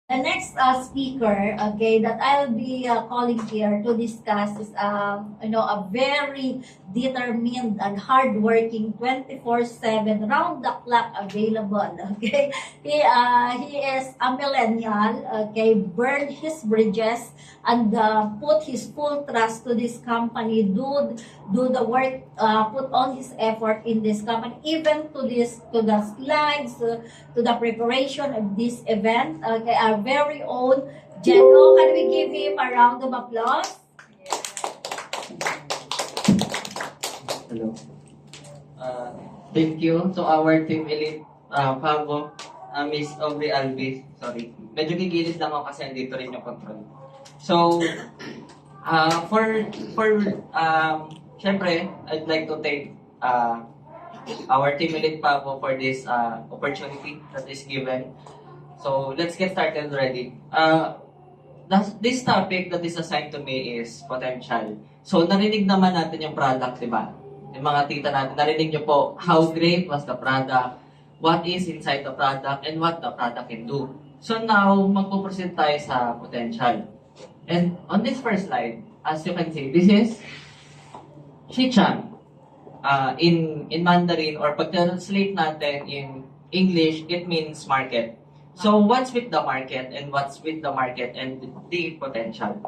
The next speaker, okay, that I'll be calling here to discuss is, a very determined and hardworking, 24/7, round the clock available. Okay, he is a millennial. Okay, burned his bridges and put his full trust to this company. Do the work, put all his effort in this company, even to the slides. To the preparation of this event. Okay, our very own Jeno. Can we give him a round of applause? Hello. Uh, Thank you to our team elite, Pavo, Miss Aubrey Alvis. Sorry. Medyo gigilid lang ako kasi andito rin yung control. So, syempre, I'd like to thank our team elite, Pavo, for this opportunity that is given. So, let's get started already. This topic that is assigned to me is potential. So, narinig naman natin yung product, di ba? Yung mga tita natin, narinig nyo po how great was the product, what is inside the product, and what the product can do. So now, magpo-proceed tayo sa potential. And on this first slide, as you can see, this is Xichan. In Mandarin, or pag-translate natin in English, it means market. So what's with the market, and what's with the market and the potential?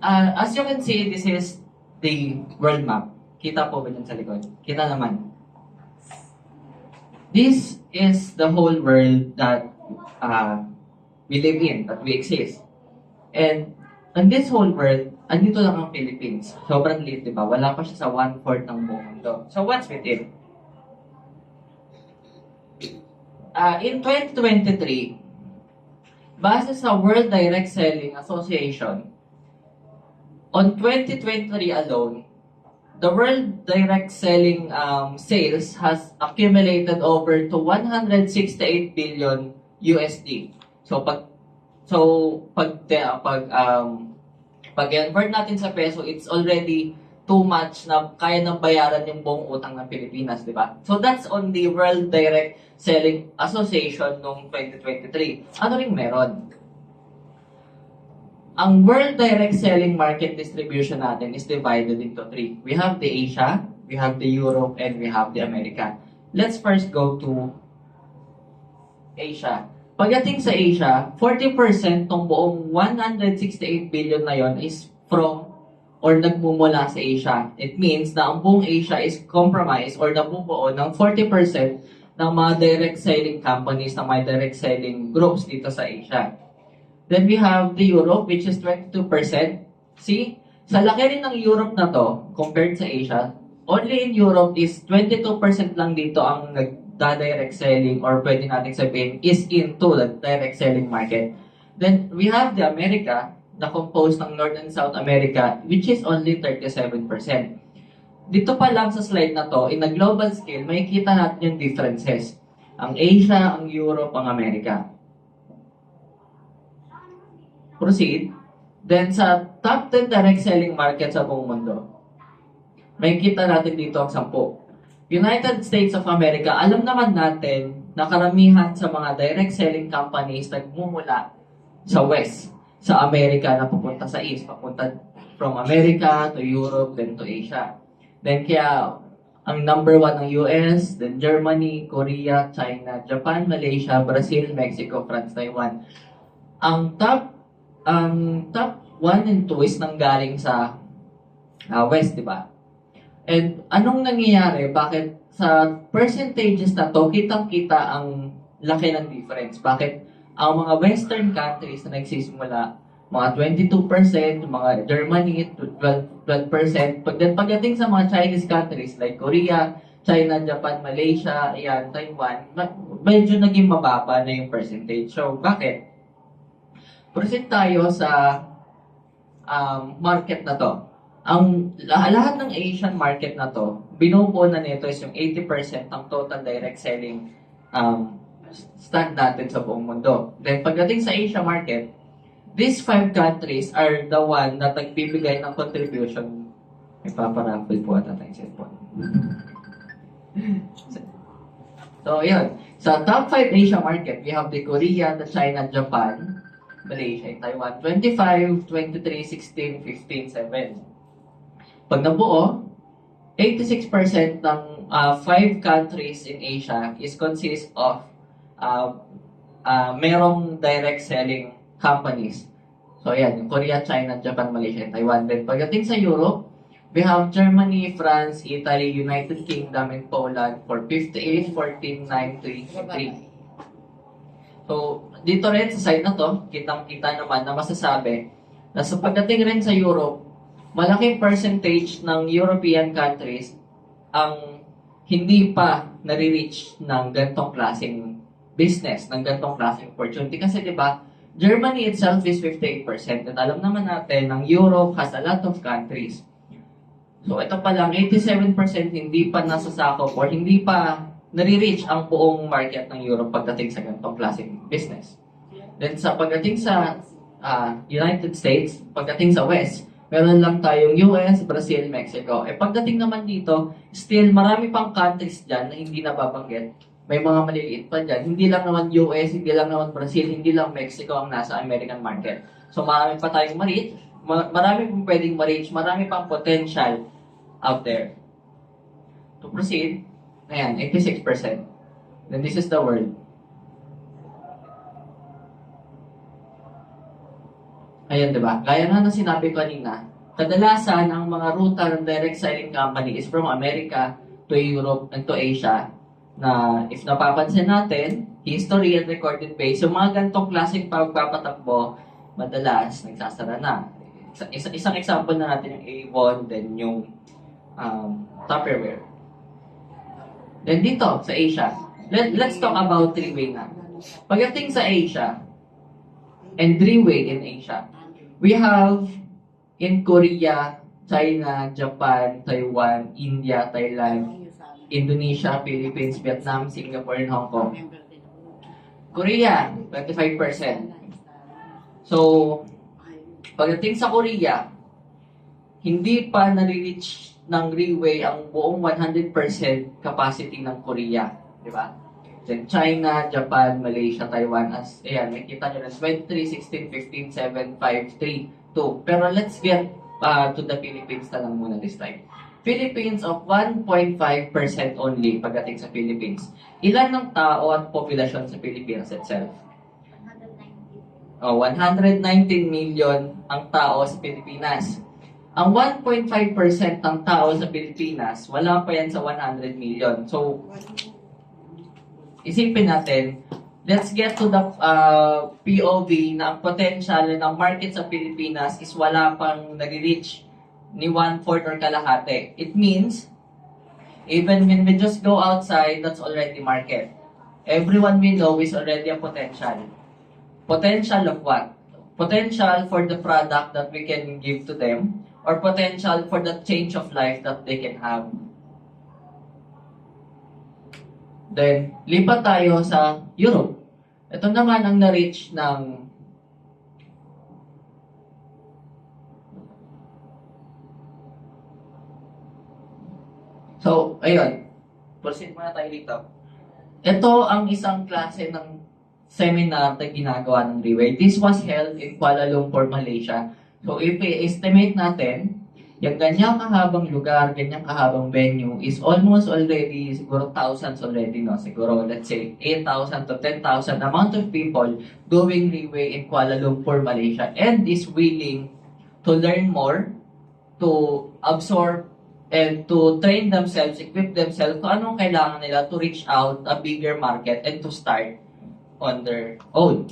As you can see, this is the world map. Kita po ba dyan sa likod? Kita naman. This is the whole world that we live in, that we exist. And in this whole world, andito lang ang Philippines. Sobrang liit, di ba? Wala pa siya sa 1/4 ng buong mundo. So what's with it? In 2023, base sa World Direct Selling Association, on 2023 alone, the World Direct Selling sales has accumulated over to 168 billion USD. Pag convert natin sa peso, it's already too much na kaya nang bayaran yung buong utang ng Pilipinas, di ba? So that's on the World Direct Selling Association noong 2023. Ano ring meron? Ang World Direct Selling Market Distribution natin is divided into three. We have the Asia, we have the Europe, and we have the America. Let's first go to Asia. Pagdating sa Asia, 40% ng buong 168 billion na yon is from or nagmumula sa Asia. It means na ang buong Asia is comprised or nabubuo ng 40% ng mga direct selling companies, ng mga direct selling groups dito sa Asia. Then we have the Europe, which is 22%. See, sa laki rin ng Europe na to, compared sa Asia, only in Europe is 22% lang dito ang nagda-direct selling, or pwede natin sabihin, is into the direct selling market. Then we have the America, na composed ng North and South America, which is only 37%. Dito pa lang sa slide na to, in a global scale, makikita natin yung differences. Ang Asia, ang Europe, ang America. Proceed. Then sa top 10 direct selling market sa buong mundo, makikita natin dito ang 10. United States of America, alam naman natin na karamihan sa mga direct selling companies nagmumula sa West, sa Amerika na pupunta sa East, papunta from America to Europe, then to Asia. Then kaya, ang number 1 ng US, then Germany, Korea, China, Japan, Malaysia, Brazil, Mexico, France, Taiwan. Ang top 1 and 2 is nanggaling sa West, di ba? And anong nangyayari? Bakit sa percentages na to, kitang-kita ang laki ng difference? Bakit ang mga Western countries na nagsisimula, mga 22%, mga Germany, 12%. Pagdating sa mga Chinese countries like Korea, China, Japan, Malaysia, ayan, Taiwan, medyo naging mababa na yung percentage. So, bakit? Proceed tayo sa market na to. Lahat ng Asian market na to, binubuo na nito is yung 80% ng total direct selling stand natin sa buong mundo. Then pagdating sa Asia market, these 5 countries are the one na nagbibigay ng contribution. May paparaffle po ata tayong cellphone. So, yun. Sa top 5 Asia market, we have the Korea, the China, Japan, Malaysia, and Taiwan. 25, 23, 16, 15, 7. Pag nabuo, 86% ng 5 countries in Asia is consist of merong direct selling companies. So, yan. Yung Korea, China, Japan, Malaysia, and Taiwan. Then, pagdating sa Europe, we have Germany, France, Italy, United Kingdom, and Poland for 58, 14, 9, 3, 3. So, dito rin sa side na to, kitang-kita naman na masasabi na sa pagdating rin sa Europe, malaking percentage ng European countries ang hindi pa nare-reach ng gantong klaseng business, ng gantong klaseng opportunity. Kasi di ba, Germany itself is 58%. At alam naman natin, ng Europe has a lot of countries. So, ito pa lang, 87% hindi pa nasasakop or hindi pa nare-reach ang buong market ng Europe pagdating sa ganitong klaseng business. Then, sa pagdating sa United States, pagdating sa West, meron lang tayong US, Brazil, Mexico. Pagdating naman dito, still marami pang countries dyan na hindi nababanggit. May mga maliliit pa dyan. Hindi lang naman US, hindi lang naman Brazil, hindi lang Mexico ang nasa American market. So, marami pa tayong ma-reach. Marami pong pwedeng ma-reach. Marami pang potential out there. To proceed, ayan, 86%. Then this is the world. Ayan, di ba? Gaya na sinabi ko kanina, kadalasan ang mga ruta ng direct selling company is from America to Europe and to Asia na if napapansin natin, history and recorded base, yung mga ganitong klaseng pagpapatakbo, madalas nagsasara na. Isang example na natin yung Avon, then yung Tupperware. Then dito, sa Asia, let's talk about three-way na. Pagdating sa Asia, and three-way in Asia, we have in Korea, China, Japan, Taiwan, India, Thailand, Indonesia, Philippines, Vietnam, Singapore, and Hong Kong. Korea, 25%. So, pagdating sa Korea, hindi pa nare-reach ng Riway ang buong 100% capacity ng Korea. Di ba? Then China, Japan, Malaysia, Taiwan, ayan, makikita nyo na 23, 16, 15, 7, 5, 3, 2. Pero let's get to the Philippines na lang muna this time. Philippines of 1.5% only pagdating sa Philippines. Ilan ng tao at populasyon sa Philippines itself? 119 million ang tao sa Pilipinas. Ang 1.5% ng tao sa Pilipinas, wala pa yan sa 100 million. So, isipin natin, let's get to the POV na ang potential ng market sa Pilipinas is wala pang nag-reach ni 1/4 or kalahati. It means, even when we just go outside, that's already market. Everyone we know is already a potential. Potential of what? Potential for the product that we can give to them, or potential for the change of life that they can have. Then, lipat tayo sa Europe. Ito naman ang na-reach ng So, ayun. Proceed muna tayo dito. Ito ang isang klase ng seminar na ginagawa ng Riway. This was held in Kuala Lumpur, Malaysia. So, if i-estimate natin, yung ganyang kahabang lugar, ganyang kahabang venue is almost already, siguro thousands already, no? Siguro, let's say, 8,000 to 10,000 amount of people doing Riway in Kuala Lumpur, Malaysia, and is willing to learn more, to absorb, and to train themselves, equip themselves kung anong kailangan nila to reach out a bigger market and to start on their own.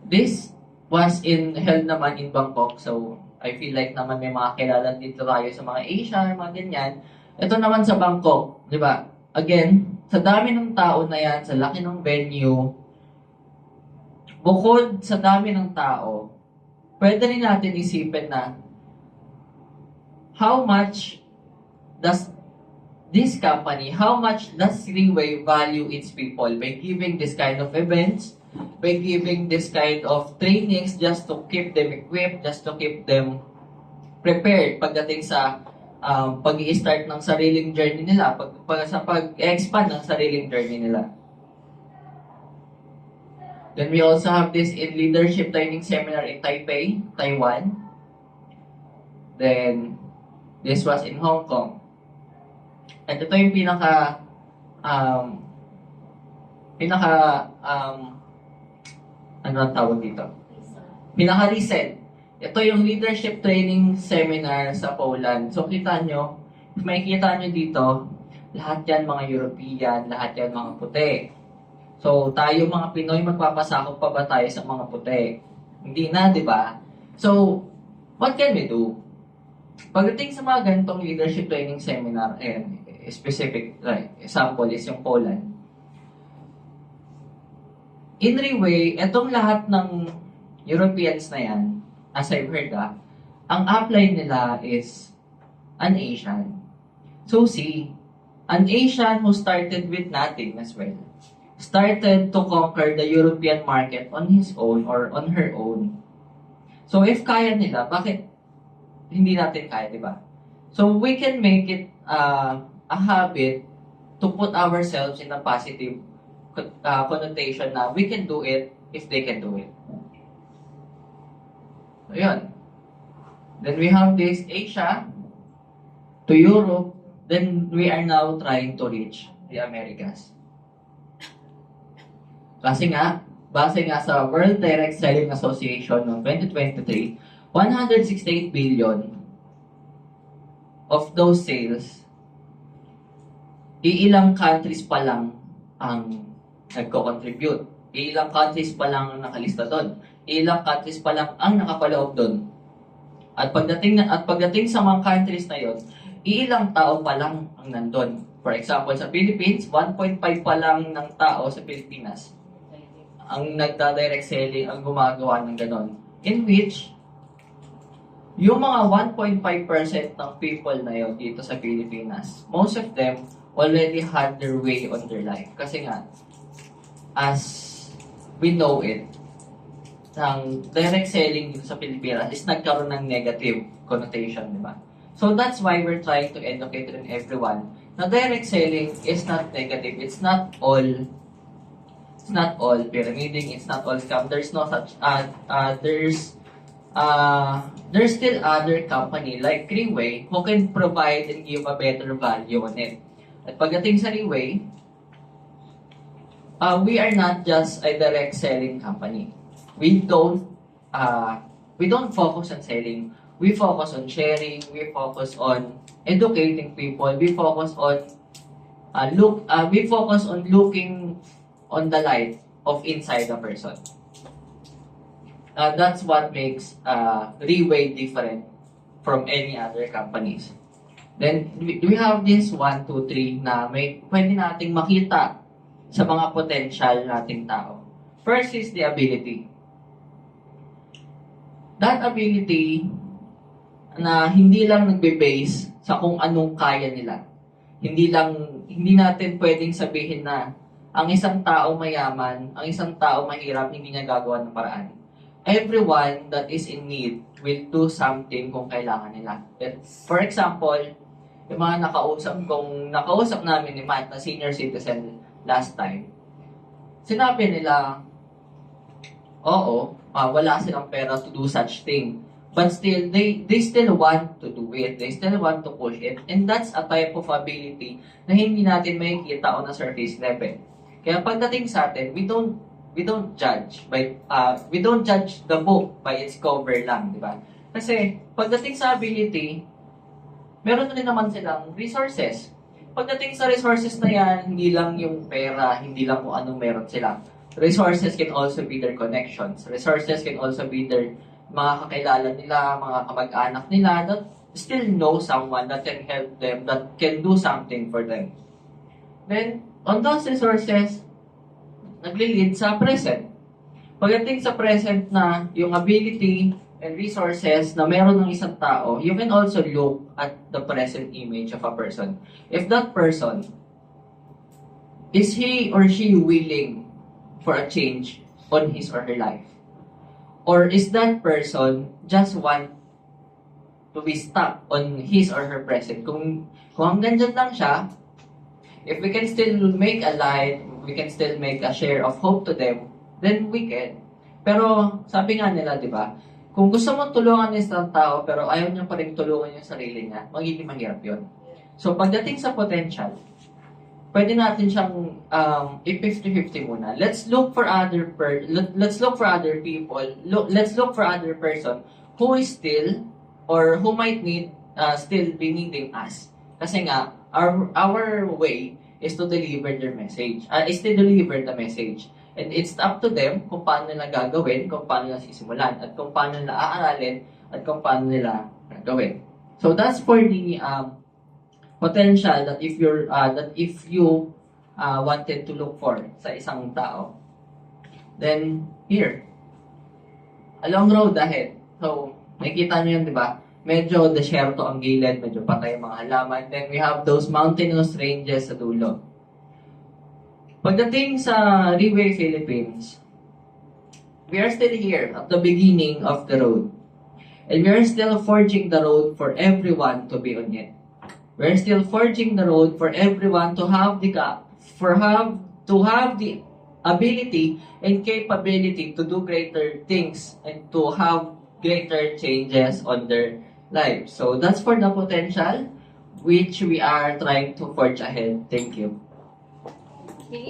This was held naman in Bangkok, so I feel like naman may mga kilala dito tayo sa mga Asia, mga ganyan. Ito naman sa Bangkok, di ba? Again, sa dami ng tao na yan, sa laki ng venue, bukod sa dami ng tao, pwede rin natin isipin na how much does this company, how much does Riway value its people by giving this kind of events, by giving this kind of trainings just to keep them equipped, just to keep them prepared pagdating sa pag start ng sariling journey nila, sa pag-expand ng sariling journey nila. Then we also have this in leadership training seminar in Taipei, Taiwan. Then this was in Hong Kong. At ito yung ano ang tawag dito? Pinaka-recent. Ito yung leadership training seminar sa Poland. So kita nyo, makikita nyo dito, lahat yan mga European, lahat yan mga puti. So tayo mga Pinoy, magpapasakop pa ba tayo sa mga puti? Hindi na, di ba? So, what can we do? Pagdating sa mga ganitong leadership training seminar, specific example is yung Poland. In Reway, itong lahat ng Europeans na yan, as I've heard ang upline nila is an Asian. So see, an Asian who started with nothing as well, started to conquer the European market on his own or on her own. So if kaya nila, bakit hindi natin kaya, di ba? So we can make it a habit to put ourselves in a positive connotation na we can do it if they can do it. So yun. Then we have this Asia to Europe. Then we are now trying to reach the Americas. Kasi nga, base nga sa World Direct Selling Association noong 2023, 168 billion of those sales, iilang countries pa lang ang nagko-contribute. Ilang countries pa lang ang nakalista doon. Ilang countries pa lang ang nakapaloob doon. At pagdating sa mga countries na yon, ilang tao pa lang ang nandun. For example, sa Philippines, 1.5 pa lang ng tao sa Pilipinas ang nagda-direct selling, ang gumagawa ng ganon. In which, yung mga 1.5% ng people na yun dito sa Pilipinas, most of them already had their way on their life. Kasi nga, as we know it, ang direct selling dito sa Pilipinas is nagkaroon ng negative connotation, di ba? So that's why we're trying to educate everyone na direct selling is not negative. It's not all pyramiding, it's not all scam. There's no such there's still other company like Reway who can provide and give a better value on it. At pagdating sa Reway, we are not just a direct selling company. We don't focus on selling. We focus on sharing. We focus on educating people. We focus on looking on the light of inside the person. That's what makes Reway different from any other companies. Then we have this 1, 2, 3 na may pwede nating makita sa mga potential nating tao. First is the ability. That ability na hindi lang nagbe-base sa kung anong kaya nila. Hindi natin pwedeng sabihin na ang isang tao mayaman, ang isang tao mahirap, hindi niya gagawa ng paraan. Everyone that is in need will do something kung kailangan nila. For example, yung mga nakausap namin ni Matt na senior citizen last time, sinabi nila, wala silang pera to do such thing. But still, they still want to do it. They still want to push it. And that's a type of ability na hindi natin makikita on a surface level. Kaya pagdating sa atin, we don't judge the book by its cover lang, di ba? Kasi pagdating sa ability, meron na rin naman silang resources. Pagdating sa resources na yan, hindi lang yung pera, hindi lang kung anong meron sila. Resources can also be their connections. Resources can also be their mga kakilala nila, mga kamag-anak nila that still know someone that can help them, that can do something for them. Then, on those resources, nagli-lead sa present. Pagdating sa present na yung ability and resources na meron ng isang tao, you can also look at the present image of a person. If that person, is he or she willing for a change on his or her life? Or is that person just want to be stuck on his or her present. Kung hanggang dyan lang siya, if we can still make a light, we can still make a share of hope to them, then we can. Pero sabi nga nila, di ba, kung gusto mong tulungan ng isang tao pero ayaw niya pa rin tulungan yung sarili niya, magiging mahirap yun. So pagdating sa potential, pwede natin siyang i-50-50 muna. Let's look for other people. Let's look for other person who is still or who might need still be needing us. Kasi nga our way is to deliver their message. Is to deliver the message. And it's up to them kung paano nila gagawin, kung paano nila sisimulan, at kung paano nila aaralin, at kung paano nila gagawin. So that's for the potential that if you wanted to look for sa isang tao. Then here, a long road ahead. So nakikita niyo yan, di ba? Medyo desyerto ang gilid, medyo patay ang mga halaman. Then we have those mountainous ranges sa dulo. Pagdating sa Reway Philippines, we are still here at the beginning of the road. And we are still forging the road for everyone to be on it. We are still forging the road for everyone to have the ability and capability to do greater things and to have greater changes on their lives. So that's for the potential which we are trying to forge ahead. Thank you. Okay.